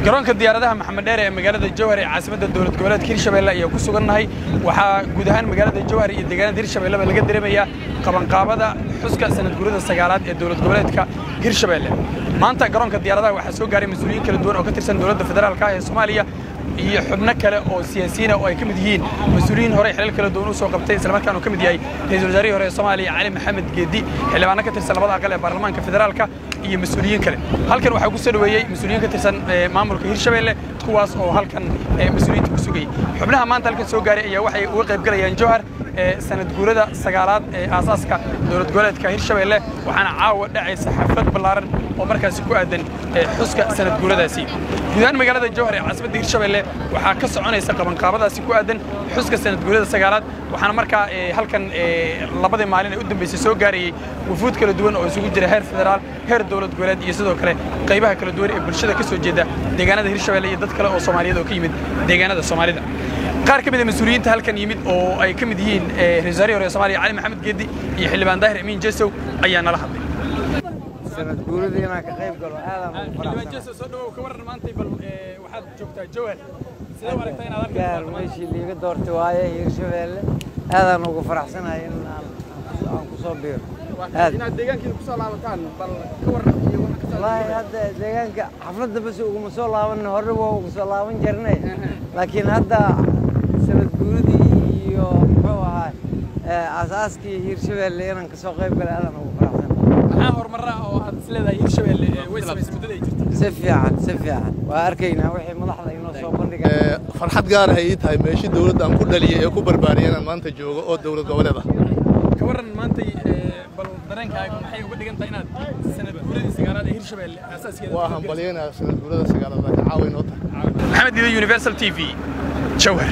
garoonka diyaaradaha Maxamed Dheere ee magaalada Jowhar ee caasimadda dawlad goboleedka Hirshabelle ayaa ku sugannahay waxaa guud ahaan magaalada Jowhar iyo deegaanada Hirshabelle laga dareemayaa qabanqaabada xuska sanad guurida sagaalaad ee dawlad goboleedka Hirshabelle maanta garoonka diyaaradaha waxaa soo gaaray mas'uuliyiin kala duwan oo ka tirsan dawladda federaalka ee Soomaaliya iyo xubno kale oo siyaasiyiin oo ay ka mid yihiin mas'uuliyiin hore xilal kala duwan u soo qabtay isla markaana uu ka mid yahay ra'iisul wasaarihii hore ee Soomaaliya Cali Maxamed Geedi xildhibaano ka tirsan labada aqal ee baarlamaanka federaalka iyo mas'uuliyiin kale halkan waxaa ku soo dhaweeyay mas'uuliyiin ka tirsan maamulka Hirshabelle kuwaas oo halkan mas'uuliyiinta ku sugay xubnaha maanta halkan soo gaaray ayaa waxay uga qayb galayaan Jowhar sanad guurida sagaalaad ee aasaaska dawlad goboleedka Hirshabelle waxaana caawa dhacaysa xaflad ballaaran oo markaas ku aadan xuska sanad guuradaasi guud ahaan magaalada Jowhar ee caasimadda Hirshabelle waxaa ka soconaysa qabanqaabadaasi ku aadan xuska sanad guurida sagaalaad waxaana markaa halkan labada maalin ee u dambeysay soo gaarayay wufuud kala duwan oo isugu jira heer federaal heer dawlad goboleed iyo sidoo kale qaybaha kala duwan ee bulshada ka soo jeeda deegaanada Hirshabelle iyo dad kale oo Soomaaliyeed oo ka yimid deegaanada Soomaalida qaar ka mid ah mas'uuliyiinta halkan yimid oo ay ka mid yihiin ra'iisul wasaarihii hore ee Soomaaliya Cali Maxamed Geedi iyo xildhibaan Daahir Amiin Jesow ayaa nala hadlay sanad guuridina ka qayb galo aadan xildhibaan Jesow soo dhawow ka waran maanta bal waxaad joogtaa Jowhar sidee u aragtaa inaad gaar meeshii liiga doortay waaye Hirshabelle aadan ugu faraxsanahay in aan ku soo biiro inaad deegaankiisa ku soo laabataan bal ka waran iyo waxa ka wallahi hadda deegaanka xafladda bas ugu soo laaban hore waa ugu soo laaban jirnay laakiin hadda sanad guuridii iyo muxuu ahaa aasaaskii Hirshabelle inaan ka soo qayb galay aadan ugu faraxsanahay maxaa horumar oo aad isleedahay Hirshabelle way samaysay muddada ay jirtay si fiican waa arkaynaa wixii madaxda inoo soo bandhigay farxad gaar ah ay tahay meeshii dawladda aan ku dhaliyay ee ku barbaariyay aan maanta joogo oo dawlad goboleed ah ka waran maanta bal dareenkaaga maxay uga dhigan tahay inaad sanad guuridii sagaalaad ee Hirshabelle asaaskeeda waa hambalyeynaa sanad guurida sagaalaad ka caawin oo tahay Maxamed Diido Universal TV Jowhar